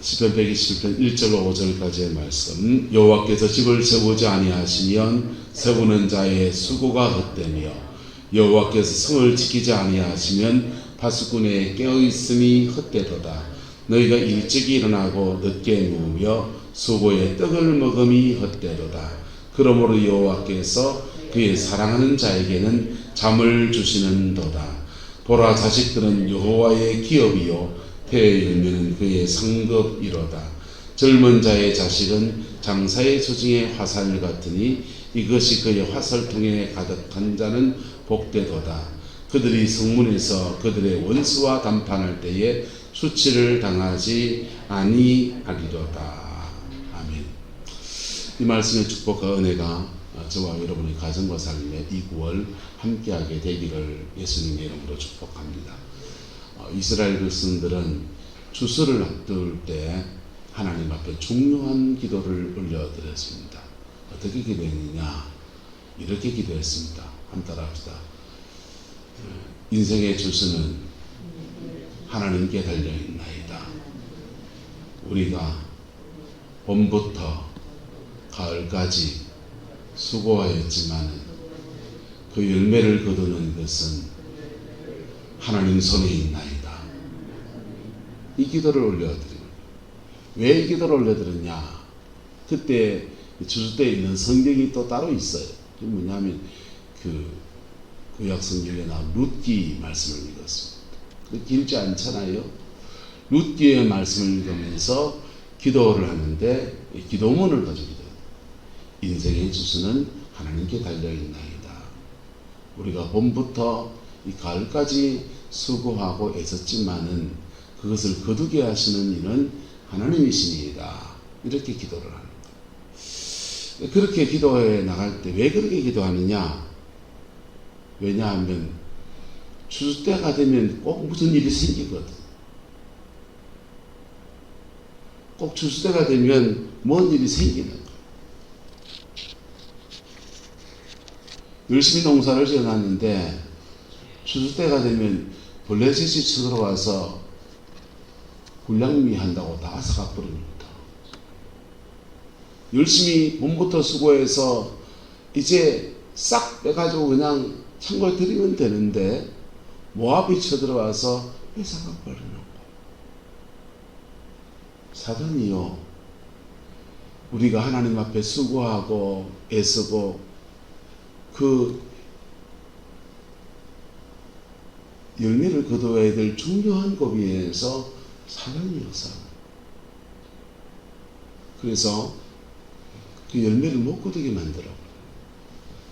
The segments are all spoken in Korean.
시편 127편 1절로 5절까지의 말씀. 여호와께서 집을 세우지 아니하시면 세우는 자의 수고가 헛되며 여호와께서 성을 지키지 아니하시면 파수꾼의 깨어있음이 헛되도다. 너희가 일찍이 일어나고 늦게 누우며 수고의 떡을 먹음이 헛되도다. 그러므로 여호와께서 그의 사랑하는 자에게는 잠을 주시는도다. 보라, 자식들은 여호와의 기업이요 태의 열매는 그의 상급이로다. 젊은 자의 자식은 장사의 조증의 화살 같으니 이것이 그의 화살통에 가득한 자는 복되도다. 그들이 성문에서 그들의 원수와 담판할 때에 수치를 당하지 아니하리로다. 아멘. 이 말씀의 축복과 은혜가 저와 여러분의 가정과 삶에 이 9월 함께하게 되기를 예수님의 이름으로 축복합니다. 이스라엘 백성들은 추수를 앞둘 때 하나님 앞에 중요한 기도를 올려드렸습니다. 어떻게 기도했느냐? 이렇게 기도했습니다. 한번 따라합시다. 인생의 추수는 하나님께 달려있나이다. 우리가 봄부터 가을까지 수고하였지만 그 열매를 거두는 것은 하나님 손에 있나이다. 이 기도를 올려드립니다. 왜 이 기도를 올려드렸냐? 그때 추수 때 있는 성경이 또 따로 있어요. 그 뭐냐면 구약 성경에 나온 룻기 말씀을 읽었습니다. 길지 않잖아요. 룻기의 말씀을 읽으면서 기도를 하는데 기도문을 가지고 기도해요. 인생의 추수는 하나님께 달려있나이다. 우리가 봄부터 이 가을까지 수고하고 애썼지만은 그것을 거두게 하시는 이는 하나님이시니이다. 이렇게 기도를 합니다. 그렇게 기도해 나갈 때 왜 그렇게 기도하느냐? 왜냐하면 추수 때가 되면 꼭 무슨 일이 생기거든. 꼭 추수 때가 되면 뭔 일이 생기는 거야. 열심히 농사를 지어놨는데 추수 때가 되면 벌레짓이 쳐들어와서 불량미 한다고 다 사가버립니다. 열심히 봄부터 수고해서 이제 싹 빼가지고 그냥 창고에 들이면 되는데 모압이 쳐들어와서 뺏어가버리는 거예요. 사단이요, 우리가 하나님 앞에 수고하고 애쓰고 그 열매를 거둬야 될 중요한 고비에서 사단이 역사합니다. 그래서 그 열매를 못 거두게 만들어.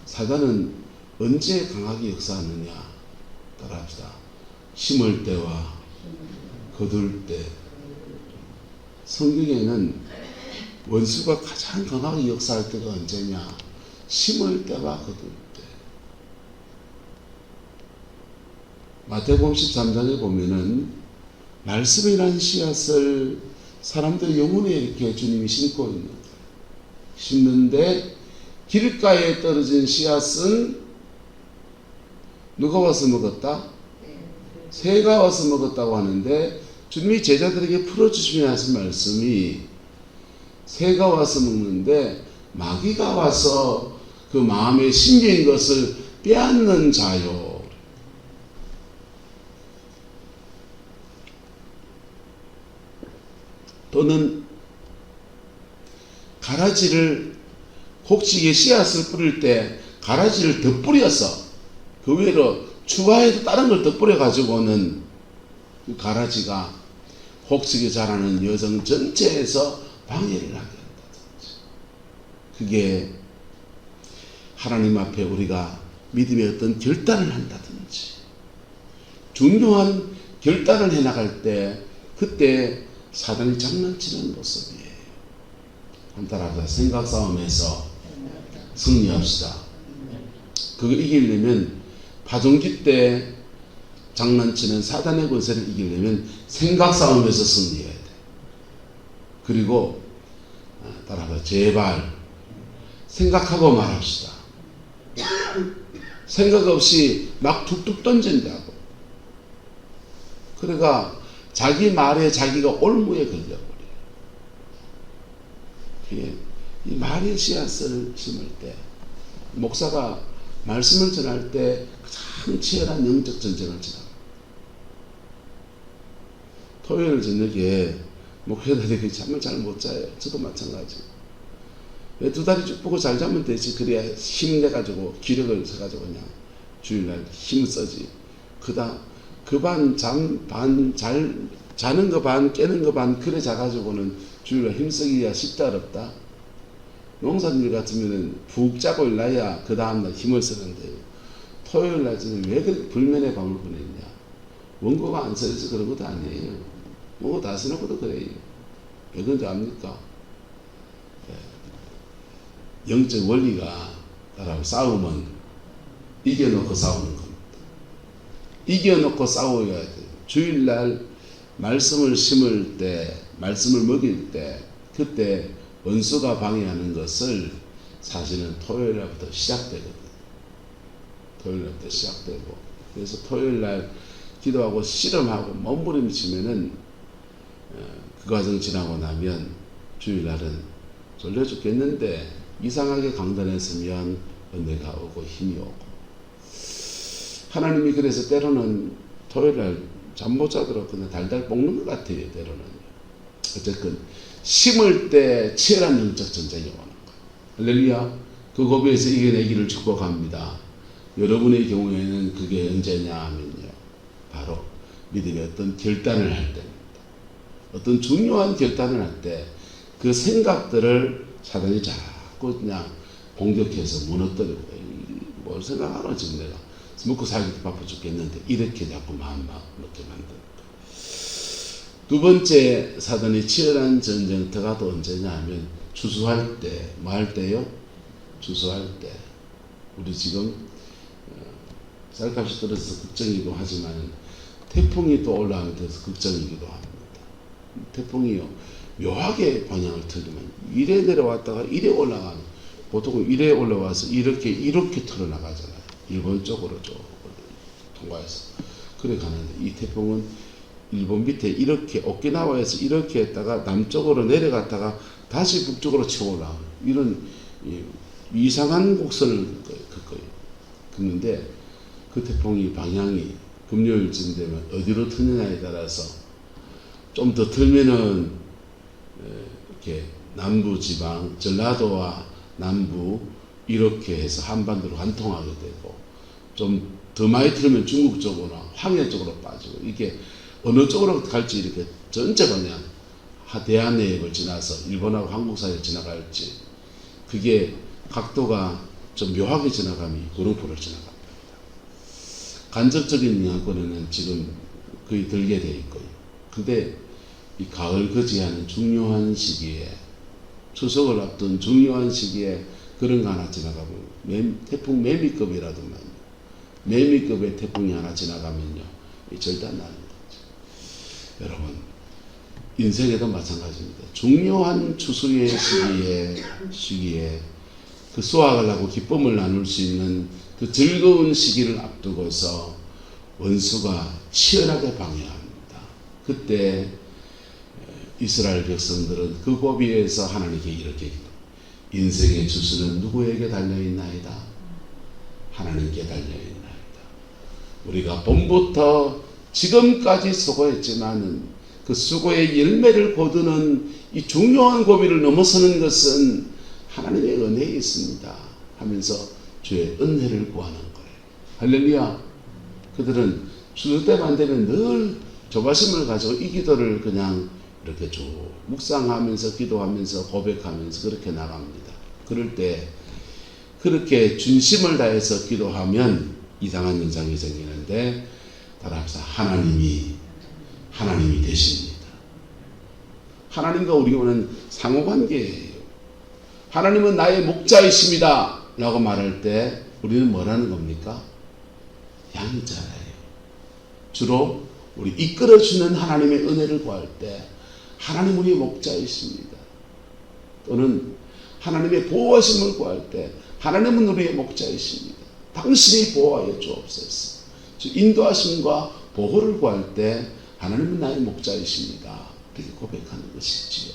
사단은 언제 강하게 역사하느냐? 따라합시다. 심을 때와 거둘 때. 성경에는 원수가 가장 강하게 역사할 때가 언제냐? 심을 때와 거둘 때. 마태복음 13장에 보면은 말씀이라는 씨앗을 사람들 영혼에 이렇게 주님이 심고 있는 거예요. 심는데 길가에 떨어진 씨앗은 누가 와서 먹었다? 새가 와서 먹었다고 하는데 주님이 제자들에게 풀어주시며 하신 말씀이 새가 와서 먹는데 마귀가 와서 그 마음에 심겨인 것을 빼앗는 자요. 또는 가라지를 곡식에 씨앗을 뿌릴 때 가라지를 더 뿌려서 그 외로 추가해서 다른 걸 더 뿌려 가지고는 그 가라지가 곡식에 자라는 여정 전체에서 방해를 하게 한다든지, 그게 하나님 앞에 우리가 믿음의 어떤 결단을 한다든지 중요한 결단을 해나갈 때 그때 사단이 장난치는 모습이에요. 한따라서 생각 싸움에서 승리합시다. 그거 이기려면 파종기 때 장난치는 사단의 권세를 이기려면 생각 싸움에서 승리해야 돼. 그리고 따라서 제발 생각하고 말합시다. 생각 없이 막 툭툭 던진다고. 그러니까 자기 말에 자기가 올무에 걸려버려요. 이 말의 씨앗을 심을 때, 목사가 말씀을 전할 때 가장 치열한 영적 전쟁을 지나갑니다. 토요일 저녁에 목회자들이 잠을 잘 못 자요. 저도 마찬가지. 왜 두 다리 쭉 뻗고 잘 자면 되지. 그래야 힘내가지고 기력을 써가지고 그냥 주일날 힘을 써지. 그 반 자는 거 반 깨는 거 반 그래 자가지고는 주일날 힘쓰기가 쉽다 어렵다. 농사일 같으면은 푹 자고 일나야 그 다음날 힘을 쓰는데 토요일 날 저는 왜 그렇게 불면의 밤을 보냈냐. 원고가 안 써서 그런 것도 아니에요. 원고 다 써놓고도 그래요. 왜 그런지 압니까? 영적 원리가 따라서 싸움은 이겨놓고 싸우는 겁니다. 이겨놓고 싸워야 돼요. 주일날 말씀을 심을 때, 말씀을 먹일 때, 그때 원수가 방해하는 것을 사실은 토요일날부터 시작되거든요. 토요일날부터 시작되고, 그래서 토요일날 기도하고 씨름하고 몸부림치면은 그 과정 지나고 나면 주일날은 졸려 죽겠는데 이상하게 강단했으면 은혜가 오고 힘이 오고, 하나님이 그래서 때로는 토요일날 잠 못 자도록 그냥 달달 볶는 것 같아요. 때로는. 어쨌든 심을 때 치열한 영적 전쟁이 오는 거예요. 할렐루야. 그 고비에서 이겨내기를 축복합니다. 여러분의 경우에는 그게 언제냐 하면요, 바로 믿음의 어떤 결단을 할 때입니다. 어떤 중요한 결단을 할 때 그 생각들을 사단이 자꾸 그냥 공격해서 무너뜨리고, 뭘 생각하노 지금 내가 먹고 살기도 바빠 죽겠는데, 이렇게 자꾸 마음 먹게 만듭니다. 두 번째 사단이 치열한 전쟁터가 또 언제냐 하면 추수할 때. 뭐 할 때요? 추수할 때. 우리 지금 쌀값이 떨어져서 걱정이기도 하지만 태풍이 또 올라오게 돼서 걱정이기도 합니다. 태풍이요, 묘하게 방향을 틀리면 이래 내려왔다가 이래 올라가는, 보통은 이래 올라와서 이렇게 털어나가잖아요. 일본 쪽으로 쭉 통과해서 그래 가는데, 이 태풍은 일본 밑에 이렇게 오키나와에서 이렇게 했다가 남쪽으로 내려갔다가 다시 북쪽으로 치고 올라오는 이런 이상한 곡선을 긋는데, 그 태풍이 방향이 금요일쯤 되면 어디로 트느냐에 따라서 좀 더 틀면은 이렇게 남부 지방, 전라도와 남부 이렇게 해서 한반도로 관통하게 되고, 좀 더 많이 틀면 중국 쪽으로, 황해 쪽으로 빠지고, 이게 어느 쪽으로 갈지 이렇게 전체 방향, 대한해협을 지나서 일본하고 한국 사이를 지나갈지, 그게 각도가 좀 묘하게 지나가면 구름포를 지나갑니다. 간접적인 영향권에는 지금 거의 들게 돼 있고요. 근데 이 가을 거지하는 중요한 시기에, 추석을 앞둔 중요한 시기에 그런 거 하나 지나가면, 태풍 매미급이라든가 매미급의 태풍이 하나 지나가면요, 절대 안 나는 거죠. 여러분, 인생에도 마찬가지입니다. 중요한 추수의 시기에 그 수확을 하고 기쁨을 나눌 수 있는 그 즐거운 시기를 앞두고서 원수가 치열하게 방해합니다. 그때 이스라엘 백성들은 그 고비에서 하나님께 이렇게 기도, 인생의 추수는 누구에게 달려있나이다? 하나님께 달려있나이다. 우리가 봄부터 지금까지 수고했지만은 그 수고의 열매를 거두는 이 중요한 고비를 넘어서는 것은 하나님의 은혜에 있습니다 하면서 주의 은혜를 구하는 거예요. 할렐루야. 그들은 추수 때만 되면 늘 조바심을 가지고 이 기도를 그냥 이렇게 쭉 묵상하면서 기도하면서 고백하면서 그렇게 나갑니다. 그럴 때 그렇게 진심을 다해서 기도하면 이상한 현상이 생기는데, 따라합시다. 하나님이 되십니다. 하나님과 우리와는 상호관계예요. 하나님은 나의 목자이십니다 라고 말할 때 우리는 뭐라는 겁니까? 양이잖아요. 주로 우리 이끌어주는 하나님의 은혜를 구할 때 하나님 우리의 목자이십니다. 또는 하나님의 보호하심을 구할 때 하나님은 우리의 목자이십니다. 당신이 보호하여 주옵소서. 인도하심과 보호를 구할 때 하나님은 나의 목자이십니다. 이렇게 고백하는 것이지요.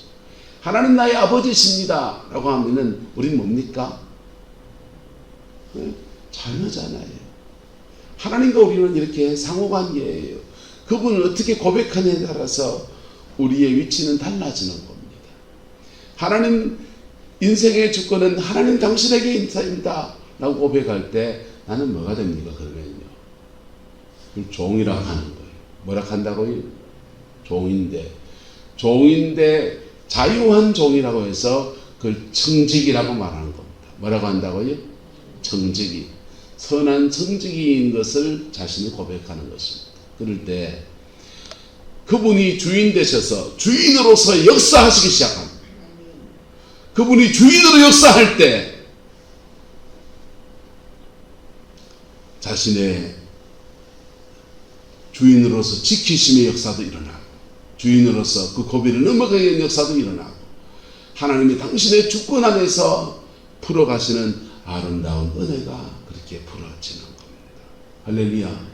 하나님 나의 아버지십니다 라고 하면은 우린 뭡니까? 자녀잖아요. 하나님과 우리는 이렇게 상호관계예요. 그분을 어떻게 고백하느냐에 따라서 우리의 위치는 달라지는 겁니다. 하나님 인생의 주권은 하나님 당신에게 있습니다 라고 고백할 때 나는 뭐가 됩니까? 그러면요, 종이라고 하는 거예요. 뭐라 한다고요? 종인데 자유한 종이라고 해서 그걸 청직이라고 말하는 겁니다. 뭐라고 한다고요? 청직이. 선한 청직이인 것을 자신이 고백하는 것입니다. 그럴 때 그분이 주인 되셔서 주인으로서 역사하시기 시작합니다. 그분이 주인으로 역사할 때 자신의 주인으로서 지키심의 역사도 일어나고, 주인으로서 그 고비를 넘어가게 하는 역사도 일어나고, 하나님이 당신의 주권 안에서 풀어가시는 아름다운 은혜가 그렇게 풀어지는 겁니다. 할렐루야.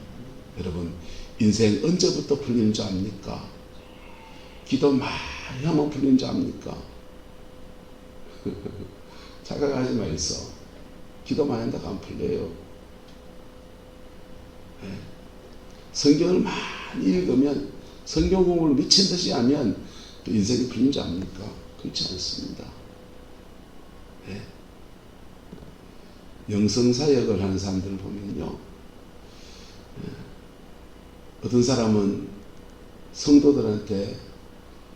여러분, 인생 언제부터 풀리는 줄 압니까? 기도 많이 하면 풀리는 줄 압니까? 착각하지 마있어. 기도 많이 한다고 안 풀려요. 성경을 많이 읽으면, 성경 공부를 미친 듯이 하면 또 인생이 풀린 줄 압니까? 그렇지 않습니다. 영성사역을 하는 사람들을 보면요, 어떤 사람은 성도들한테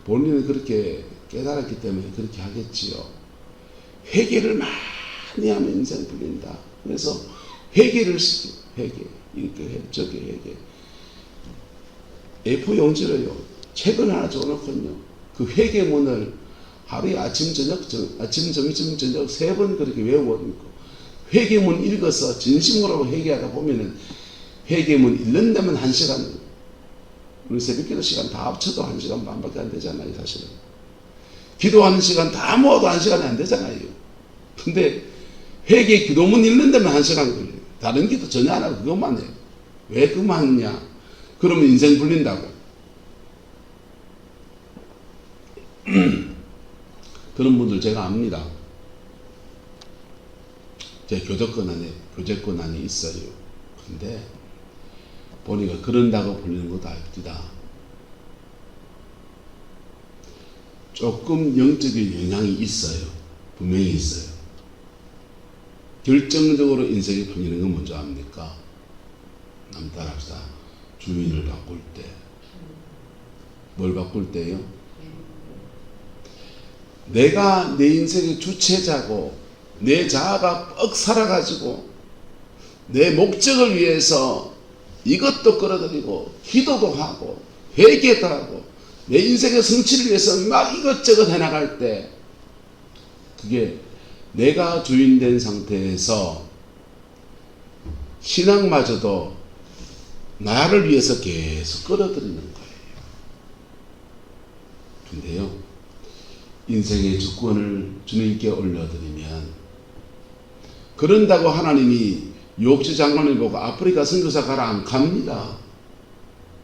본인은 그렇게 깨달았기 때문에 그렇게 하겠지요. 회개를 많이 하면 인생이 풀린다. 그래서 회개를 시키고, 회개, 이렇게 해, 저게 회개. A4 용지로요, 책을 하나 적어놓거든요. 그 회개문을 하루에 아침, 점심, 저녁 3번 그렇게 외워버리고, 회개문 읽어서 진심으로 회개하다 보면은 회개문 읽는다면 1시간, 우리 새벽기도 시간 다 합쳐도 1시간 반밖에 안 되잖아요, 사실은. 기도하는 시간 다 모아도 1시간이 안 되잖아요. 근데 회개 기도문 읽는다면 1시간 걸려요. 다른 기도 전혀 안 하고 그것만 해요. 왜 그것만 하느냐? 그러면 인생 풀린다고. 그런 분들 제가 압니다. 제 교제권 안에 있어요. 근데 보니까 그런다고 풀리는 것도 아닙니다. 조금 영적인 영향이 있어요. 분명히 있어요. 결정적으로 인생이 풀리는 건 뭔지 압니까? 남 따라합시다. 주인을 바꿀 때. 뭘 바꿀 때요? 내가 내 인생의 주체자고 내 자아가 뻑 살아가지고 내 목적을 위해서 이것도 끌어들이고 기도도 하고 회개도 하고 내 인생의 성취를 위해서 막 이것저것 해나갈 때, 그게 내가 주인된 상태에서 신앙마저도 나를 위해서 계속 끌어들이는 거예요. 근데요, 인생의 주권을 주님께 올려드리면, 그런다고 하나님이 유혹주 장로를 보고 아프리카 선교사 가라 안 갑니다.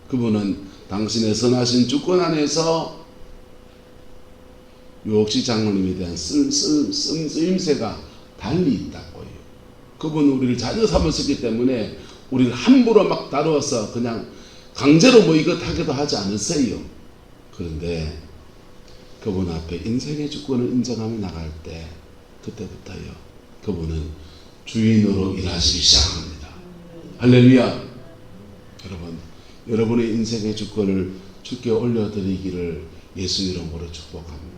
그분은 당신의 선하신 주권 안에서 유혹주 장로님에 대한 쓰임새가 달리 있다고요. 그분은 우리를 자녀 삼으셨기 때문에 우리를 함부로 막 다루어서 그냥 강제로 뭐 이것 하기도 하지 않으세요. 그런데 그분 앞에 인생의 주권을 인정하며 나갈 때, 그때부터요, 그분은 주인으로 일하시기 시작합니다. 할렐루야. 여러분, 여러분의 인생의 주권을 주께 올려드리기를 예수 이름으로 축복합니다.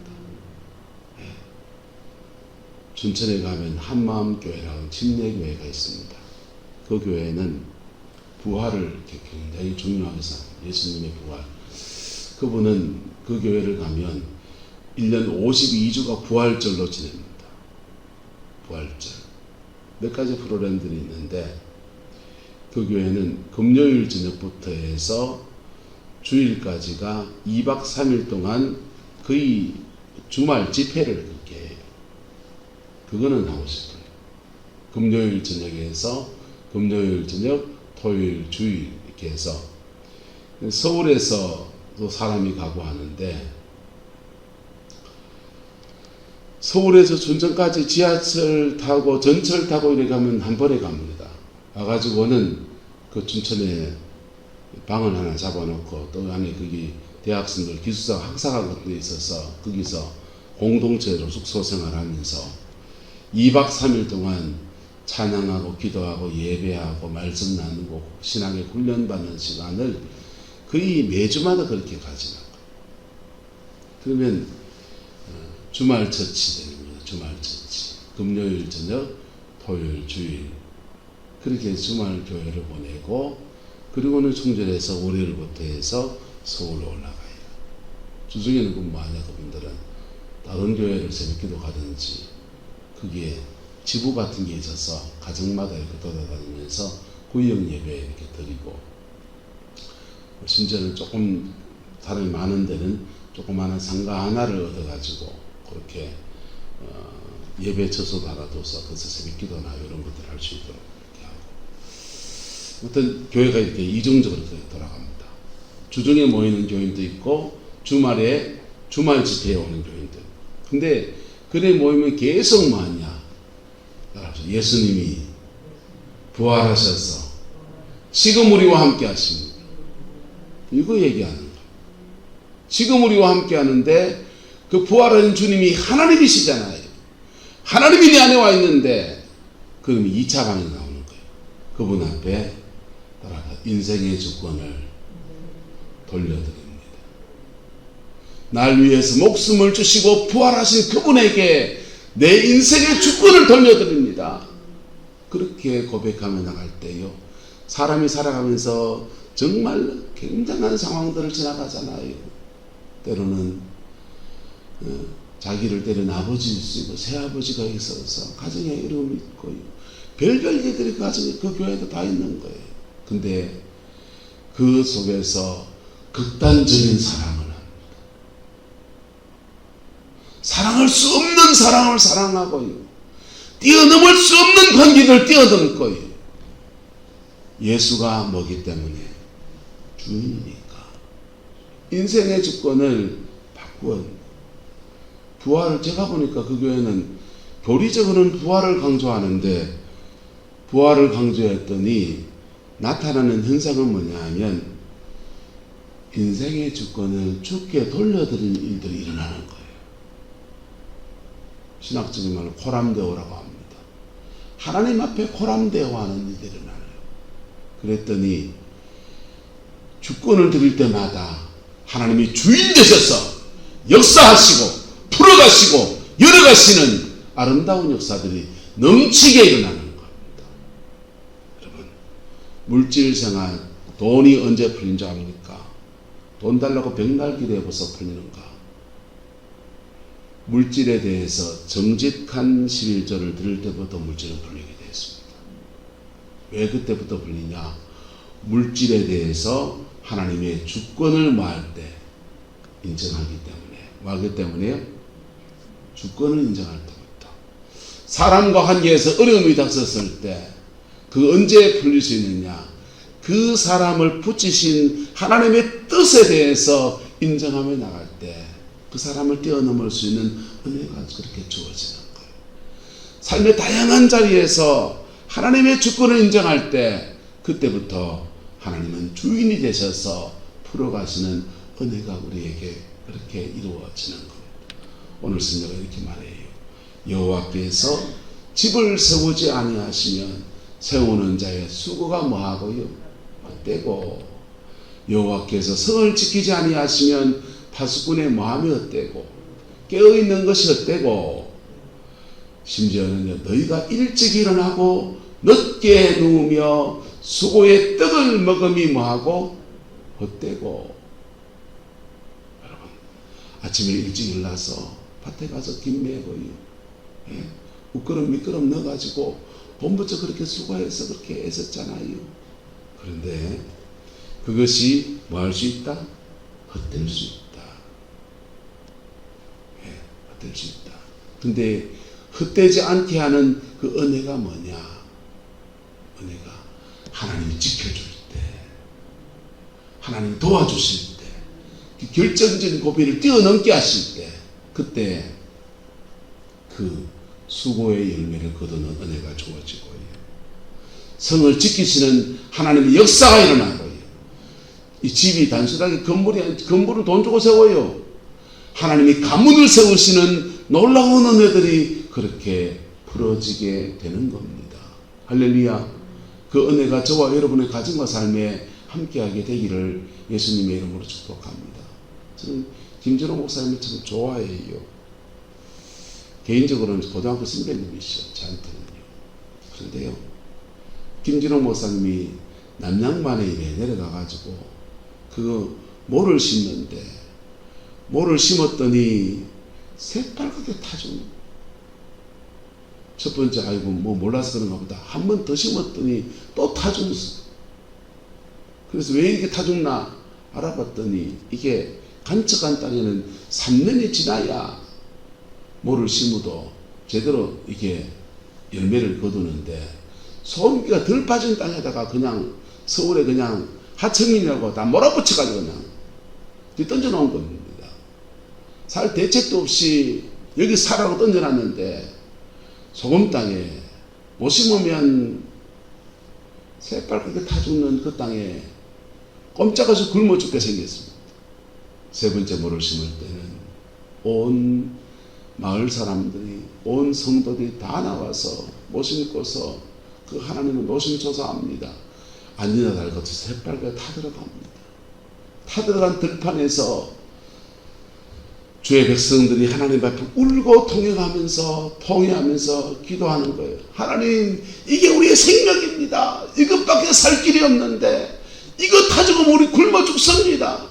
춘천에 가면 한마음교회라는 침례교회가 있습니다. 그 교회는 부활을 굉장히 중요하게 생각합니다. 예수님의 부활. 그분은 그 교회를 가면 1년 52주가 부활절로 지냅니다. 부활절. 몇 가지 프로그램들이 있는데, 그 교회는 금요일 저녁부터 해서 주일까지가 2박 3일 동안 거의 주말 집회를 그렇게 해요. 그거는 하고 싶어요. 금요일 저녁에서 금요일 저녁, 토요일, 주일 이렇게 해서. 서울에서 또 사람이 가고 하는데, 서울에서 춘천까지 지하철 타고 전철 타고 이래 가면 한 번에 갑니다. 와가지고는 그 춘천에 방을 하나 잡아놓고 또 안에 거기 대학생들 기숙사 학사가 같은 데 있어서 거기서 공동체로 숙소 생활하면서 2박 3일 동안 찬양하고 기도하고 예배하고 말씀 나누고 신앙의 훈련받는 시간을 거의 매주마다 그렇게 가지는 거예요. 그러면 주말 처치 되는 거예요. 주말 처치. 금요일 저녁, 토요일, 주일 그렇게 주말 교회를 보내고 그리고는 충전해서 월요일부터 해서 서울로 올라가요. 주중에는 근무하냐 그분들은 다른 교회를 새벽기도 가든지 그게 지부 같은 게 있어서 가정마다 이렇게 돌아다니면서 구역 예배 이렇게 드리고 심지어는 조금 사람이 많은 데는 조그마한 상가 하나를 얻어가지고 그렇게 예배 처소도 하나 둬서 거기서 새벽기도나 이런 것들 할 수 있도록 이렇게 하고 어떤 교회가 이렇게 이중적으로 돌아갑니다. 주중에 모이는 교인도 있고 주말에 주말 집회에 오는 교인도 있고 근데 그래 모이면 계속 뭐하냐 예수님이 부활하셔서 지금 우리와 함께 하십니다. 이거 얘기하는 거예요. 지금 우리와 함께 하는데 그 부활하신 주님이 하나님이시잖아요. 하나님이 내 안에 와 있는데 그럼 2차 방이 나오는 거예요. 그분 앞에 따라가 인생의 주권을 돌려드립니다. 날 위해서 목숨을 주시고 부활하신 그분에게 내 인생의 주권을 돌려드립니다. 그렇게 고백하며 나갈 때요. 사람이 살아가면서 정말 굉장한 상황들을 지나가잖아요. 때로는 자기를 때린 아버지일 수 있고 새아버지가 있어서 가정에 어려움이 있고요. 별별 일들이 가정에 그 교회도 다 있는 거예요. 근데 그 속에서 극단적인 사랑을 합니다. 사랑할 수 없는 사랑을 사랑하고요. 뛰어넘을 수 없는 관계를 뛰어넘고요. 예수가 뭐기 때문에 주인이니까 인생의 주권을 바꾸어 부활을 제가 보니까 그 교회는 교리적으로는 부활을 강조하는데 부활을 강조했더니 나타나는 현상은 뭐냐 하면 인생의 주권을 주께 돌려드리는 일들이 일어나는 거예요. 신학적인 말로 코람데오라고 합니다. 하나님 앞에 코람데오하는 일들이 일어나요. 그랬더니 주권을 드릴 때마다 하나님이 주인 되셔서 역사하시고 풀어가시고 열어가시는 아름다운 역사들이 넘치게 일어나는 겁니다. 여러분 물질생활 돈이 언제 풀린 줄 압니까? 돈 달라고 백날길에 벌써 풀리는가? 물질에 대해서 정직한 11조를 드릴 때부터 물질은 풀리게 되었습니다. 왜 그때부터 풀리냐? 물질에 대해서 하나님의 주권을 뭐할 때 인정하기 때문에 뭐하기 때문에요? 주권을 인정할 때부터 사람과 관계에서 어려움이 닥쳤을 때 그 언제 풀릴 수 있느냐? 그 사람을 붙이신 하나님의 뜻에 대해서 인정하며 나갈 때 그 사람을 뛰어넘을 수 있는 은혜가 그렇게 주어지는 거예요. 삶의 다양한 자리에서 하나님의 주권을 인정할 때 그때부터 하나님은 주인이 되셔서 풀어가시는 은혜가 우리에게 그렇게 이루어지는 겁니다. 오늘 성경은 이렇게 말해요. 여호와께서 집을 세우지 아니하시면 세우는 자의 수고가 뭐하고요? 헛되고 여호와께서 성을 지키지 아니하시면 파수꾼의 마음이 헛되고 깨어있는 것이 헛되고 심지어는 너희가 일찍 일어나고 늦게 누우며 수고의 떡을 먹음이 뭐하고 헛되고 여러분 아침에 일찍 일어나서 밭에 가서 김 메고요. 예? 우끄럼 미끄럼 넣어가지고 봄부터 그렇게 수고해서 그렇게 애썼잖아요. 그런데 그것이 뭐 할 수 있다? 헛될 수 있다. 예, 헛될 수 있다. 근데 헛되지 않게 하는 그 은혜가 뭐냐? 은혜가 하나님이 지켜줄 때, 하나님이 도와주실 때, 결정적인 고비를 뛰어넘게 하실 때, 그때 그 수고의 열매를 거두는 은혜가 주어지고요. 성을 지키시는 하나님의 역사가 일어나고요. 이 집이 단순하게 건물을 돈 주고 세워요. 하나님이 가문을 세우시는 놀라운 은혜들이 그렇게 풀어지게 되는 겁니다. 할렐루야. 그 은혜가 저와 여러분의 가정과 삶에 함께하게 되기를 예수님의 이름으로 축복합니다. 저는 김진호 목사님을 참 좋아해요. 개인적으로는 고등학교 선배님이시죠. 저한테는요. 그런데요, 김진호 목사님이 남양만에 내려가가지고 그 모를 심는데, 모를 심었더니 새빨갛게 타죠. 첫 번째, 아이고 뭐 몰라서 그런가 보다. 한 번 더 심었더니 또 타죽었어. 그래서 왜 이게 타죽나 알아봤더니, 이게 간척한 땅에는 3년이 지나야 모를 심어도 제대로 이게 열매를 거두는데, 소음기가 덜 빠진 땅에다가 그냥 서울에 그냥 하청이냐고 다 몰아붙여가지고 그냥 던져놓은 겁니다. 살 대책도 없이 여기 사라고 던져놨는데, 소금 땅에 못 심으면 새빨갛게 타 죽는 그 땅에 꼼짝없이 굶어 죽게 생겼습니다. 세 번째 모를 심을 때는 온 마을 사람들이, 온 성도들이 다 나와서 못 심고서 그 하나님을 노심초사합니다. 안지나 달같이 새빨갛게 타들어갑니다. 타들어간 들판에서 주의 백성들이 하나님 앞에 울고 통회하면서 기도하는 거예요. 하나님, 이게 우리의 생명입니다. 이것밖에 살 길이 없는데 이거 타 죽으면 우리 굶어 죽습니다.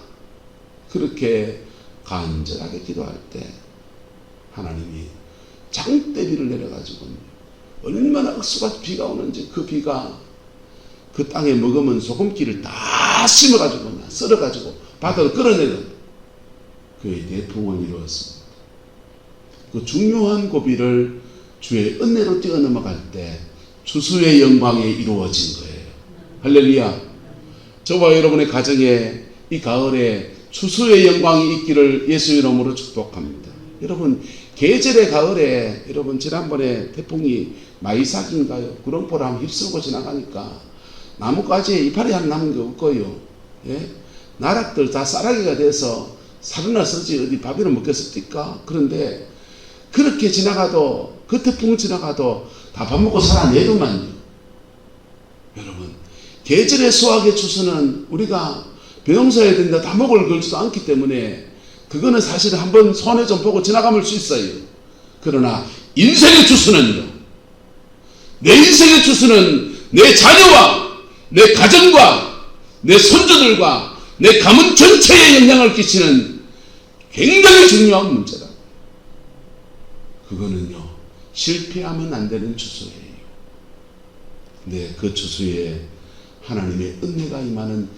그렇게 간절하게 기도할 때 하나님이 장대비를 내려가지고 얼마나 억수가 비가 오는지, 그 비가 그 땅에 머금은 소금기를 다 심어가지고 썰어가지고 바다로 끌어내는 그의 대풍을 이루었습니다. 그 중요한 고비를 주의 은혜로 뛰어넘어갈 때 추수의 영광이 이루어진 거예요. 할렐루야. 저와 여러분의 가정에 이 가을에 추수의 영광이 있기를 예수 이름으로 축복합니다. 여러분, 계절의 가을에, 여러분 지난번에 태풍이 마이삭인가요? 구름포를 한번 휩쓸고 지나가니까 나뭇가지에 이파리 하나 남은 게 없고요. 예? 나락들 다 쌀아기가 돼서 살으나 서지 어디 밥이나 먹겠습니까? 그런데 그렇게 지나가도, 그 태풍 지나가도 다 밥 먹고 살아내도만요. 여러분, 계절의 수확의 추수는 우리가 병용사해야 된다 다 먹을 걸지도 않기 때문에 그거는 사실 한번 손에 좀 보고 지나가볼 수 있어요. 그러나 인생의 추수는요, 내 인생의 추수는 내 자녀와 내 가정과 내 손주들과 내 가문 전체에 영향을 끼치는 굉장히 중요한 문제다. 그거는요, 실패하면 안 되는 추수예요. 근데 그 추수에 하나님의 은혜가 임하는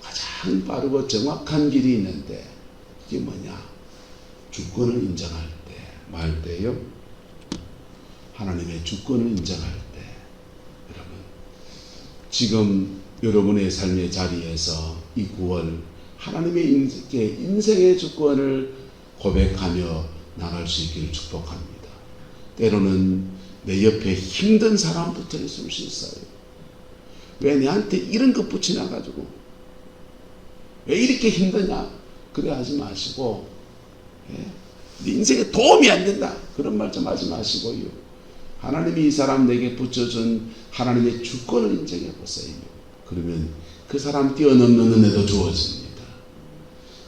가장 빠르고 정확한 길이 있는데, 이게 뭐냐? 주권을 인정할 때, 말 때요. 하나님의 주권을 인정할 때, 여러분, 지금 여러분의 삶의 자리에서 이 9월 하나님의 인생의 주권을 고백하며 나갈 수 있기를 축복합니다. 때로는 내 옆에 힘든 사람 붙어 있을 수 있어요. 왜 내한테 이런 것 붙이나가지고 왜 이렇게 힘드냐? 그래 하지 마시고, 네 인생에 도움이 안 된다 그런 말 좀 하지 마시고요. 하나님이 이 사람 내게 붙여준 하나님의 주권을 인정해 보세요. 그러면 그 사람 뛰어넘는 은혜도 주어집니다.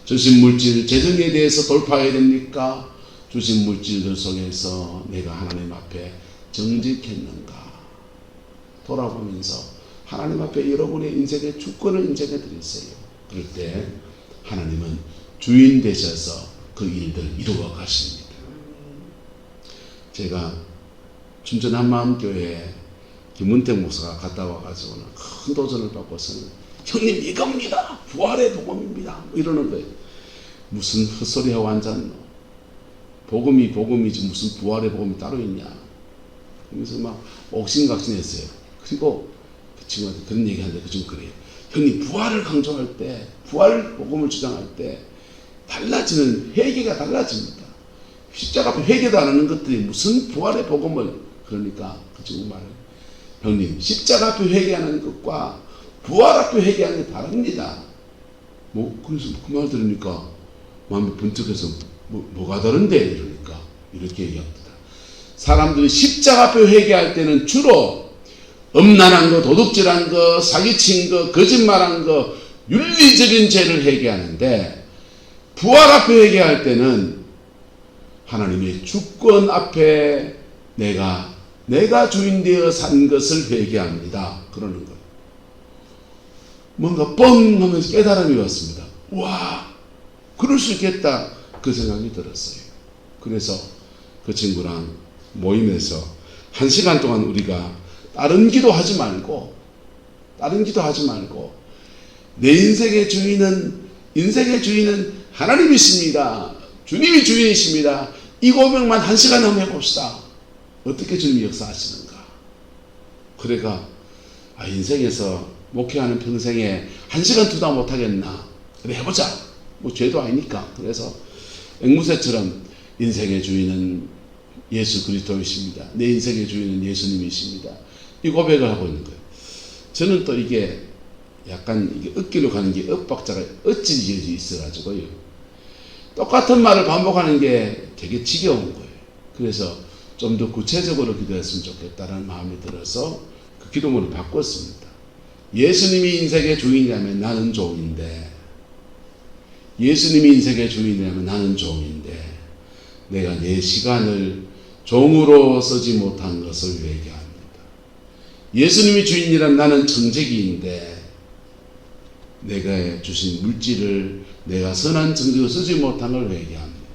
주신 물질, 재정에 대해서 돌파해야 됩니까? 주신 물질들 속에서 내가 하나님 앞에 정직했는가 돌아보면서 하나님 앞에 여러분의 인생의 주권을 인정해 드리세요. 그럴 때 하나님은 주인 되셔서 그 일들 이루어 가십니다. 제가 춘천 한마음교회 김문택 목사가 갔다 와가지고는 큰 도전을 받고서는, 형님 이겁니다, 부활의 복음입니다, 이러는 거예요. 무슨 헛소리하고 앉았노? 복음이 복음이지 무슨 부활의 복음이 따로 있냐? 그래서 막 옥신각신했어요. 그리고 그 친구한테 그런 얘기하는데 그 친구 그래요. 형님 부활을 강조할 때, 부활 복음을 주장할 때 달라지는 회개가 달라집니다. 십자가 앞에 회개도 안 하는 것들이 무슨 부활의 복음을. 그러니까 그 친구 말을, 형님 십자가 앞에 회개하는 것과 부활 앞에 회개하는 게 다릅니다. 그래서 그 말 들으니까 마음이 번쩍해서 뭐가 다른데? 이러니까 이렇게 얘기합니다. 사람들이 십자가 앞에 회개할 때는 주로 음란한 거, 도둑질한 거, 사기친 거, 거짓말한 거, 윤리적인 죄를 회개하는데, 부활 앞에 회개할 때는 하나님의 주권 앞에 내가 주인 되어 산 것을 회개합니다. 그러는 거예요. 뭔가 뻥 하면서 깨달음이 왔습니다. 와, 그럴 수 있겠다. 그 생각이 들었어요. 그래서 그 친구랑 모임에서 1시간 동안 우리가 다른 기도하지 말고 내 인생의 주인은 하나님이십니다. 주님이 주인이십니다. 이 고백만 1시간 한번 해봅시다. 어떻게 주님이 역사하시는가. 그래가 인생에서 목회하는 평생에 1시간 투다 못하겠나. 그래 해보자. 죄도 아니니까. 그래서 앵무새처럼 인생의 주인은 예수 그리스도이십니다. 내 인생의 주인은 예수님이십니다. 이 고백을 하고 있는 거예요. 저는 또 이게 약간 억기로 가는 게 엇박자가 어찌 이어져 있어가지고요. 똑같은 말을 반복하는 게 되게 지겨운 거예요. 그래서 좀 더 구체적으로 기도했으면 좋겠다는 마음이 들어서 그 기도문을 바꿨습니다. 예수님이 인생의 주인이라면 나는 종인데, 예수님이 인생의 주인이라면 나는 종인데, 내가 내 시간을 종으로 쓰지 못한 것을 회개합니다. 예수님이 주인이라면 나는 청지기인데, 내가 주신 물질을 내가 선한 청지기로 쓰지 못한 걸 회개합니다.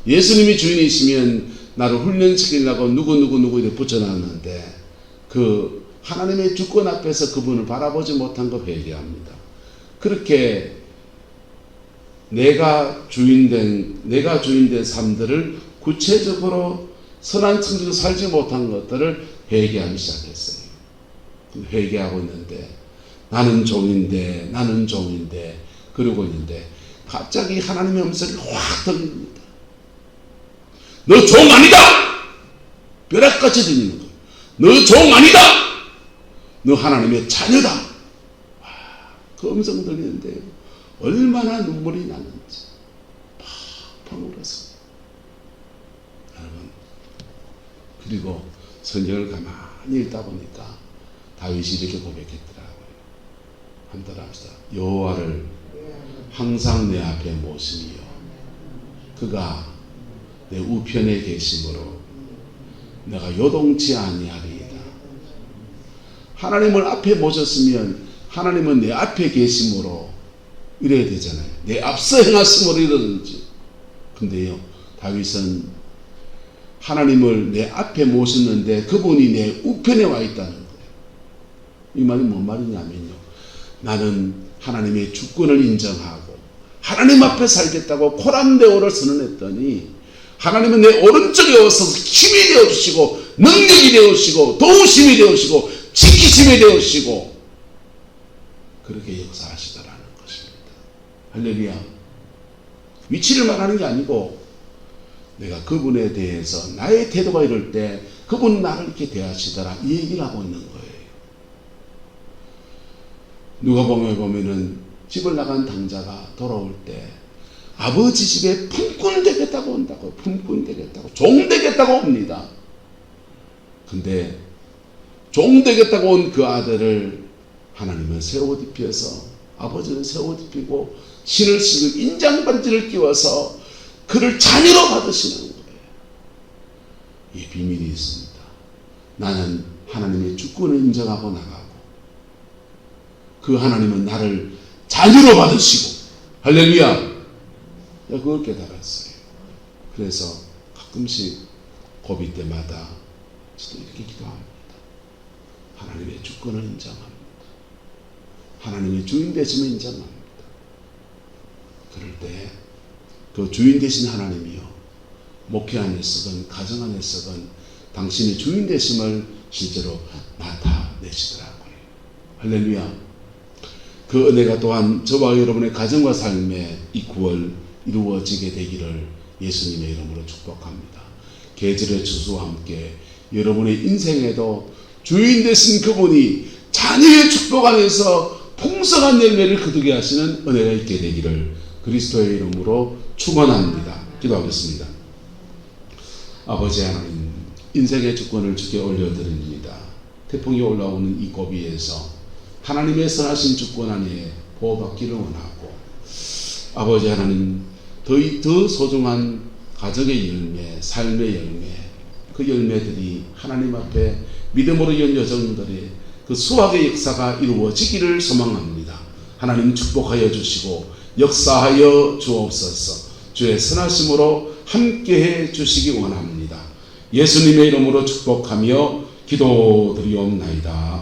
예수님이 주인이시면 나를 훈련시키려고 누구 이렇게 붙여놨는데, 그 하나님의 주권 앞에서 그분을 바라보지 못한 거 회개합니다. 그렇게 내가 주인된 삶들을 구체적으로 선한 청지기로 살지 못한 것들을 회개하기 시작했어요. 회개하고 있는데 나는 종인데 그러고 있는데 갑자기 하나님의 음성이 확 들립니다. 너 종 아니다! 벼락같이 들리는 거예요. 너 종 아니다! 너 하나님의 자녀다! 와, 그 음성 들리는데 얼마나 눈물이 나는지 팍팍 울었습니다. 여러분, 그리고 성경을 가만히 읽다 보니까 다윗이 이렇게 고백했더라고요. 한번 따라합시다. 여호와를 항상 내 앞에 모시며 그가 내 우편에 계심으로 내가 요동치 아니하리이다. 하나님을 앞에 모셨으면 하나님은 내 앞에 계심으로 이래야 되잖아요. 내 앞서 행하심으로 이러든지. 근데요, 다윗은 하나님을 내 앞에 모셨는데 그분이 내 우편에 와 있다는 거예요. 이 말이 뭔 말이냐면요, 나는 하나님의 주권을 인정하고 하나님 앞에 살겠다고 코란데오를 선언했더니 하나님은 내 오른쪽에 오셔서 힘이 되어주시고 능력이 되어주시고 도우심이 되어주시고 지키심이 되어주시고 그렇게 역사하시더라는 것입니다. 할렐루야. 위치를 말하는 게 아니고 내가 그분에 대해서 나의 태도가 이럴 때 그분은 나를 이렇게 대하시더라, 이 얘기를 하고 있는 거예요. 누가복음에 보면은 집을 나간 당자가 돌아올 때 아버지 집에 품꾼 되겠다고 온다고, 품꾼 되겠다고, 종 되겠다고 옵니다. 근데 종 되겠다고 온 그 아들을 하나님은 새 옷 입혀서, 아버지는 새 옷 입히고 신을 신고 인장반지를 끼워서 그를 자녀로 받으시는 거예요. 이 비밀이 있습니다. 나는 하나님의 주권을 인정하고 나가고 그 하나님은 나를 자녀로 받으시고, 할렐루야. 그걸 깨달았어요. 그래서 가끔씩 고비 때마다 저도 이렇게 기도합니다. 하나님의 주권을 인정합니다. 하나님의 주인 되심을 인정합니다. 그럴 때 그 주인 되신 하나님이요, 목회 안에서든 가정 안에서든 당신의 주인 되심을 실제로 나타내시더라고요. 할렐루야. 그 은혜가 또한 저와 여러분의 가정과 삶에 이 9월 이루어지게 되기를 예수님의 이름으로 축복합니다. 계절의 추수와 함께 여러분의 인생에도 주인 되신 그분이 자녀의 축복 안에서 풍성한 열매를 거두게 하시는 은혜가 있게 되기를 그리스도의 이름으로 축원합니다. 기도하겠습니다. 아버지 하나님, 인생의 주권을 주께 올려드립니다. 태풍이 올라오는 이 고비에서 하나님의 선하신 주권 안에 보호받기를 원하고, 아버지 하나님, 더 소중한 가정의 열매, 삶의 열매, 그 열매들이 하나님 앞에 믿음으로 연 여정들의 그 수확의 역사가 이루어지기를 소망합니다. 하나님 축복하여 주시고 역사하여 주옵소서. 주의 선하심으로 함께해 주시기 원합니다. 예수님의 이름으로 축복하며 기도드리옵나이다.